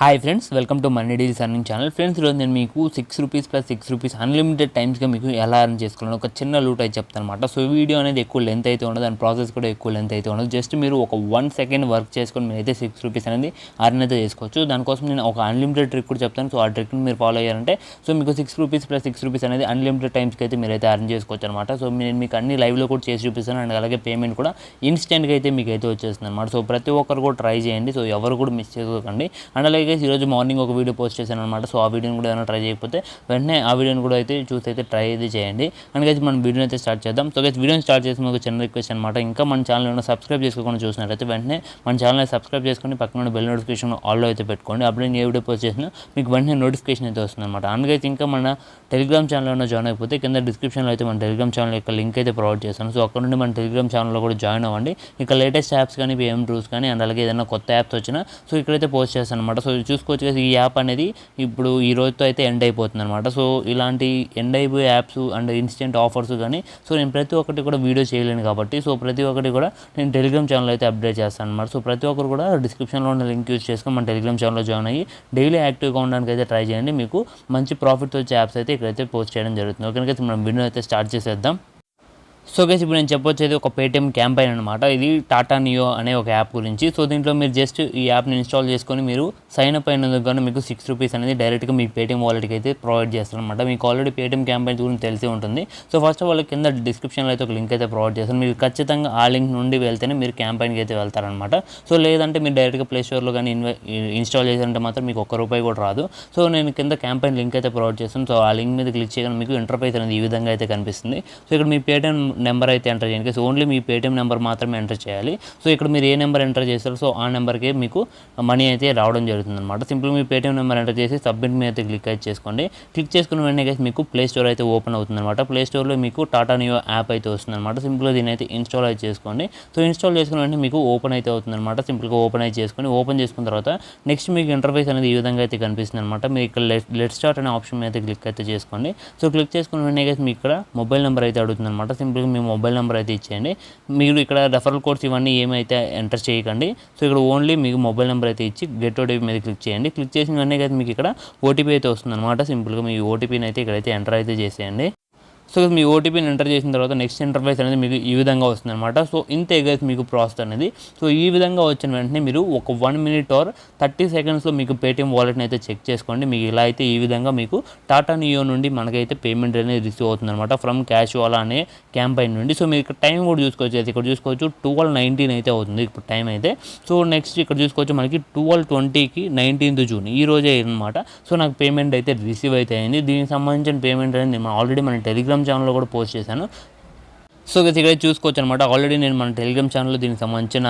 Hi friends, welcome to money deals earning channel. Friends, ఈరోజు నేను మీకు ₹6 + ₹6 అన్లిమిటెడ్ టైమ్స్గా మీకు ఎలా అర్న్ చేసుకోవాలని ఒక చిన్న లూట్ అయితే చెప్తాను అనమాట. సో వీడియో అనేది ఎక్కువ లెంత్ అయితే ఉండదు, దాని ప్రాసెస్ కూడా ఎక్కువ లెంత్ అయితే ఉండదు. జస్ట్ మీరు ఒక 1 సెకండ్ వర్క్ చేసుకొని మీరైతే ₹6 అనేది అర్న్ అయితే చేసుకోవచ్చు. దానికోసం నేను ఒక అన్లిమిటెడ్ ట్రిక్ కూడా చెప్తాను. సో ఆ ట్రిక్ని మీరు ఫాలో అయ్యారంటే సో మీకు ₹6 + ₹6 అనేది అన్లిమిటెడ్ టైమ్స్కి అయితే మీరైతే అర్న్ చేసుకోవచ్చు అనమాట. సో నేను మీకు అన్ని లైవ్లో కూడా చేసి చూపిస్తాను, అండ్ అలాగే పేమెంట్ కూడా ఇన్స్టెంట్గా అయితే మీకు అయితే వచ్చేస్తుంది అనమాట. సో ప్రతి ఒక్కరు కూడా ట్రై చేయండి. సో ఎవరు కూడా మిస్ చేసుకోకండి. అండ్ అలాగే ఈరోజు మార్నింగ్ ఒక వీడియో పోస్ట్ చేశాను అనమాట. సో ఆ వీడియోని కూడా ఏమైనా ట్రై చేయకపోతే వెంటనే ఆ వీడియోని కూడా అయితే చూసి అయితే ట్రై అయితే చేయండి. అందుకైతే మనం వీడియోని అయితే స్టార్ట్ చేద్దాం. సో గైస్, వీడియోని స్టార్ట్ చేసి ఒక చిన్న రిక్వెస్ట్ అనమాట. ఇంకా మన ఛానల్ ఏమైనా సబ్స్క్రైబ్ చేసుకోకుండా చూసినట్లయితే వెంటనే మన ఛానల్ సబ్స్క్రైబ్ చేసుకొని పక్కన బెల్ నోటిఫికేషన్ ఆల్లో అయితే పెట్టుకోండి. అప్పుడు నేను ఏ వీడియో పోస్ట్ చేసినా మీకు వెంటనే నోటిఫికేషన్ అయితే వస్తుంది అనమాట. అందుకైతే ఇంకా మన టెలిగ్రామ్ ఛానల్ ఏమైనా జాయిన్ అయిపోతే కింద డిస్క్రిప్షన్లో అయితే మన టెలిగ్రామ్ ఛానల్ యొక్క లింక్ అయితే ప్రొవైడ్ చేస్తాను. సో అక్కడ నుండి మన టెలిగ్రామ్ ఛానల్లో కూడా జాయిన్ అవ్వండి. ఇక లేటెస్ట్ యాప్స్ కానీ పేఎం రూల్స్ కానీ అండ్ అలాగే ఏదైనా కొత్త యాప్స్ వచ్చినా సో ఇక్కడైతే పోస్ట్ చేస్తాను అనమాట. సో చూసుకోవచ్చు కదా, ఈ యాప్ అనేది ఇప్పుడు ఈ రోజుతో అయితే ఎండ్ అయిపోతుంది అనమాట. సో ఇలాంటి ఎండ్ అయిపోయే యాప్స్ అండ్ ఇన్స్టెంట్ ఆఫర్స్ కానీ సో నేను ప్రతి ఒక్కటి కూడా వీడియో చేయలేను కాబట్టి సో ప్రతి ఒక్కటి కూడా నేను టెలిగ్రామ్ ఛానల్ అయితే అప్డేట్ చేస్తాను అనమాట. సో ప్రతి ఒక్కరు కూడా డిస్క్రిప్షన్లో ఉన్న లింక్ యూజ్ చేసుకొని మన టెలిగ్రామ్ ఛానల్లో జాయిన్ అయ్యి డైలీ యాక్టివ్గా ఉండడానికి అయితే ట్రై చేయండి. మీకు మంచి ప్రాఫిట్ వచ్చే యాప్స్ అయితే ఇక్కడైతే పోస్ట్ చేయడం జరుగుతుంది. ఓకే, మనం వీడియో అయితే స్టార్ట్ చేసేద్దాం. సో గైస్, ఇప్పుడు నేను చెప్పొచ్చేది ఒక పేటీఎం క్యాంపెయిన్ అనమాట. ఇది టాటా నియో అనే ఒక యాప్ గురించి. సో దీంట్లో మీరు జస్ట్ ఈ యాప్ని ఇన్స్టాల్ చేసుకొని మీరు సైన్ అప్ అయినందుకు కానీ మీకు ₹6 అనేది డైరెక్ట్గా మీ పేటీఎం వాలెట్కి అయితే ప్రొవైడ్ చేస్తారనమాట. మీకు ఆల్రెడీ పేటీఎం క్యాంపెయిన్ గురించి తెలిసి ఉంటుంది. సో ఫస్ట్ ఆఫ్ ఆల్ కింద డిస్క్రిప్షన్లో అయితే ఒక లింక్ అయితే ప్రొవైడ్ చేస్తారు. మీరు ఖచ్చితంగా ఆ లింక్ నుండి వెళ్తేనే మీరు క్యాంపెయిన్కి అయితే వెళ్తారనమాట. సో లేదంటే మీరు డైరెక్ట్గా ప్లే స్టోర్లో కానీ ఇన్స్టాల్ చేశారంటే మాత్రం మీకు ₹1 కూడా రాదు. సో నేను కింద క్యాంపెయిన్ లింక్ అయితే ప్రొవైడ్ చేస్తాను. సో ఆ లింక్ మీద క్లిక్ చేయగానే మీకు ఇంటర్ఫేస్ అనేది ఈ విధంగా అయితే కనిపిస్తుంది. సో ఇక్కడ మీ పేటీఎం నెంబర్ అయితే ఎంటర్ చేయండి. సో ఓన్లీ మీ పేటీఎం నెంబర్ మాత్రమే ఎంటర్ చేయాలి. సో ఇక్కడ మీరు ఏ నెంబర్ ఎంటర్ చేస్తారో సో ఆ నెంబర్కి మీకు మనీ అయితే రావడం జరుగుతుంది అనమాట. సింపుల్గా మీ పేటీఎం నెంబర్ ఎంటర్ చేసి సబ్మిట్ మీద అయితే క్లిక్ అయితే చేసుకోండి. క్లిక్ చేసుకున్న వెంటనే మీకు ప్లే స్టోర్ అయితే ఓపెన్ అవుతుంది అనమాట. ప్లే స్టోర్లో మీకు టాటా నియో యాప్ అయితే వస్తుంది అనమాట. సింపుల్గా దీని అయితే ఇన్స్టాల్ అయితే చేసుకోండి. సో ఇన్స్టాల్ చేసుకున్న వెంటనే మీకు ఓపెన్ అయితే అవుతుంది అనమాట. సింపుల్గా ఓపెన్ అయితే చేసుకొని ఓపెన్ చేసుకున్న తర్వాత నెక్స్ట్ మీకు ఇంటర్ఫేస్ అనేది ఈ విధంగా అయితే కనిపిస్తుంది అనమాట. మీరు ఇక్కడ లెట్ స్టార్ట్ అనే ఆప్షన్ మీద క్లిక్ అయితే చేసుకోండి. సో క్లిక్ చేసుకున్న వెంటనే మీకు ఇక్కడ మొబైల్ నెంబర్ అయితే అడుగుతుంది అనమాట. సింపుల్గా మీ మొబైల్ నెంబర్ అయితే ఇచ్చేయండి. మీరు ఇక్కడ రెఫరల్ కోడ్స్ ఇవన్నీ ఏమైతే ఎంటర్ చేయకండి. సో ఇక్కడ ఓన్లీ మీకు మొబైల్ నెంబర్ అయితే ఇచ్చి గెట్ ఓటీపీ మీద క్లిక్ చేయండి. క్లిక్ చేసిన వెంటనే అయితే మీకు ఇక్కడ ఓటీపీ అయితే వస్తుంది అనమాట. సింపుల్గా మీ ఓటీపీని అయితే ఇక్కడైతే ఎంటర్ అయితే చేసేయండి. సో మీ ఓటీపీని ఎంటర్ చేసిన తర్వాత నెక్స్ట్ ఇంటర్ఫేస్ అనేది మీకు ఈ విధంగా వస్తుంది అనమాట. సో ఇంతే గైస్ మీకు ప్రాసెస్ అనేది. సో ఈ విధంగా వచ్చిన వెంటనే మీరు ఒక 1 మినిట్ ఆర్ 30 సెకండ్స్లో మీకు పేటీఎం వాలెట్ని అయితే చెక్ చేసుకోండి. మీకు ఇలా అయితే ఈ విధంగా మీకు టాటా నియో నుండి మనకైతే పేమెంట్ అనేది రిసీవ్ అవుతుంది అనమాట, ఫ్రమ్ క్యాష్ వాలా అనే క్యాంపెయిన్ నుండి. సో మీరు ఇక్కడ టైం కూడా చూసుకోవచ్చు. అయితే ఇక్కడ చూసుకోవచ్చు 12:19 అయితే అవుతుంది ఇప్పుడు టైం అయితే. సో నెక్స్ట్ ఇక్కడ చూసుకోవచ్చు మనకి 12:20కి 19th జూన్ ఈ రోజే అనమాట. సో నాకు పేమెంట్ అయితే రిసీవ్ అయితే అయింది. దీనికి సంబంధించిన పేమెంట్ అనేది నేను ఆల్రెడీ మన టెలిగ్రామ్ ఛానల్లో కూడా పోస్ట్ చేశాను. సో ఇక్కడ చూసుకోవచ్చు అనమాట. ఆల్రెడీ నేను మన టెలిగ్రామ్ ఛానల్లో దీనికి సంబంధించిన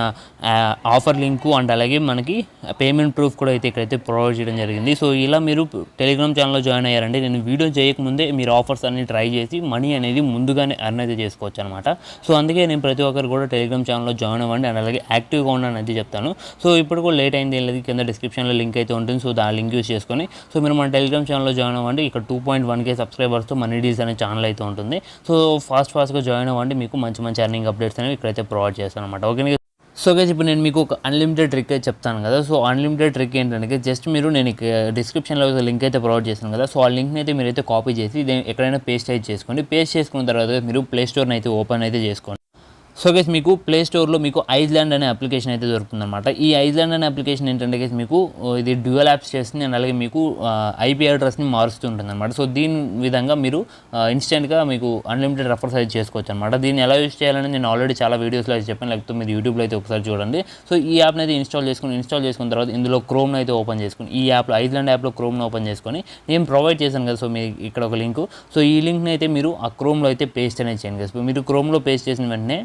ఆఫర్ లింకు అండ్ అలాగే మనకి పేమెంట్ ప్రూఫ్ కూడా అయితే ఇక్కడైతే ప్రొవైడ్ చేయడం జరిగింది. సో ఇలా మీరు టెలిగ్రామ్ ఛానల్లో జాయిన్ అయ్యారంటే నేను వీడియో చేయకముందే మీరు ఆఫర్స్ అన్ని ట్రై చేసి మనీ అనేది ముందుగానే అర్న్ అయితే చేసుకోవచ్చు అనమాట. సో అందుకే నేను ప్రతి ఒక్కరు కూడా టెలిగ్రామ్ ఛానల్లో జాయిన్ అవ్వండి అండ్ అలాగే యాక్టివ్గా ఉండండి అయితే చెప్తాను. సో ఇప్పుడు కూడా లేట్ అయింది లేదు, కింద డిస్క్రిప్షన్లో లింక్ అయితే ఉంటుంది. సో ఆ లింక్ యూస్ చేసుకొని సో మీరు మన టెలిగ్రామ్ ఛానల్లో జాయిన్ అవ్వండి. ఇక్కడ 2.1K సబ్స్క్రైబర్స్తో మనీ డీల్స్ అనే ఛానల్ అయితే ఉంటుంది. సో ఫాస్ట్గా జాయిన్ అవ్వండి. మీకు మంచి ఎర్నింగ్ అప్డేట్స్ అనేవి ఇక్కడైతే ప్రొవైడ్ చేస్తాను అనమాట. ఓకే సో గైస్, ఇప్పుడు నేను మీకు ఒక అన్లిమిటెడ్ ట్రిక్ అయితే చెప్తాను కదా. సో అన్లిమిటెడ్ ట్రిక్ ఏంటంటే జస్ట్ మీరు నేను డిస్క్రిప్షన్లో లింక్ అయితే ప్రొవైడ్ చేస్తాను కదా. సో ఆ లింక్ని అయితే మీరైతే కాపీ చేసి ఎక్కడైనా పేస్ట్ అయితే చేసుకోండి. పేస్ట్ చేసుకున్న తర్వాత మీరు ప్లే స్టోర్ని అయితే ఓపెన్ అయితే చేసుకోండి. సో గైస్, మీకు ప్లే స్టోర్లో మీకు ఐస్లాండ్ అనే అప్లికేషన్ అయితే దొరుకుతుంది అనమాట. ఈ ఐస్లాండ్ అనే అప్లికేషన్ ఏంటంటే గైస్ మీకు ఇది డ్యూయల్ యాప్స్ చేస్తుంది అండ్ అలాగే మీకు ఐపీ అడ్రస్ని మారుస్తూ ఉంటుంది అనమాట. సో దీని విధంగా మీరు ఇన్స్టెంట్గా మీకు అన్లిమిటెడ్ రెఫర్స్ అయితే చేసుకోవచ్చు అనమాట. దీన్ని ఎలా యూస్ చేయాలని నేను ఆల్రెడీ చాలా వీడియోస్లో అయితే చెప్పాను, లేకపోతే మీరు యూట్యూబ్లో అయితే ఒకసారి చూడండి. సో ఈ యాప్ని అయితే ఇన్స్టాల్ చేసుకున్న తర్వాత ఇందులో క్రోమ్ని అయితే ఓపెన్ చేసుకుని ఈ యాప్లో ఐస్లాండ్ యాప్లో క్రోమ్ని ఓపెన్ చేసుకొని నేను ప్రొవైడ్ చేశాను కదా. సో మీ ఇక్కడ ఒక లింక్, సో ఈ లింక్ని అయితే మీరు ఆ క్రోమ్లో అయితే పేస్ట్ అనేది చేయండి కదా. మీరు క్రోమ్లో పేస్ట్ చేసిన వెంటనే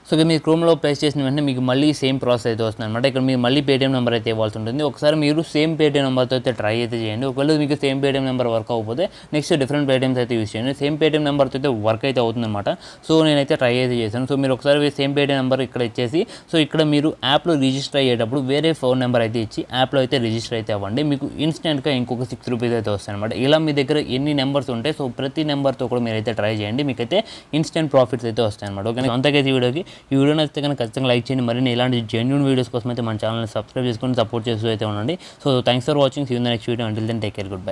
సో మీరు క్రోమ్లో పేస్ట్ చేసిన వెంటనే మీకు మళ్ళీ సేమ్ ప్రాసెస్ అయితే వస్తుంది అనమాట. ఇక్కడ మీరు మళ్ళీ పేటీఎం నెంబర్ అయితే ఇవ్వాల్సి ఉంటుంది. ఒకసారి మీరు సేమ్ పేటీఎం నెంబర్తో అయితే ట్రై అయితే చేయండి. ఒకవేళ మీకు సేమ్ పేటీఎం నెంబర్ వర్క్ అవ్వకపోతే నెక్స్ట్ డిఫరెంట్ పేటీఎమ్స్ అయితే యూస్ చేయండి. సేమ్ పేటీఎం నెంబర్తో అయితే వర్క్ అయితే అవుతుంది అనమాట. సో నేనైతే ట్రై అయితే చేశాను. సో మీరు ఒకసారి సేమ్ పేటీఎం నెంబర్ ఇక్కడ ఇచ్చేసి సో ఇక్కడ మీరు యాప్లో రిజిస్టర్ అయ్యేటప్పుడు వేరే ఫోన్ నెంబర్ అయితే ఇచ్చి యాప్లో అయితే రిజిస్టర్ అయితే అవ్వండి. మీకు ఇన్స్టెంట్గా ఇంకొక ₹6 అయితే వస్తాయి అనమాట. ఇలా మీ దగ్గర ఎన్ని నెంబర్స్ ఉంటాయి సో ప్రతి నెంబర్తో కూడా మీరైతే ట్రై చేయండి. మీకైతే ఇన్స్టెంట్ ప్రాఫిట్స్ అయితే వస్తాయి అనమాట. ఓకే, అంతకైతే ఈ వీడియోకి ఈ వీడియో నచ్చితే కనుక ఖచ్చితంగా లైక్ చేయండి. మరిన్ని ఇలాంటి జెన్యూన్ వీడియోస్ కోసం అయితే మన ఛానల్ని సబ్స్క్రైబ్ చేసుకొని సపోర్ట్ చేస్తూ అయితే ఉండండి. So thanks for watching. See you in the next video. Until then take care. Good bye.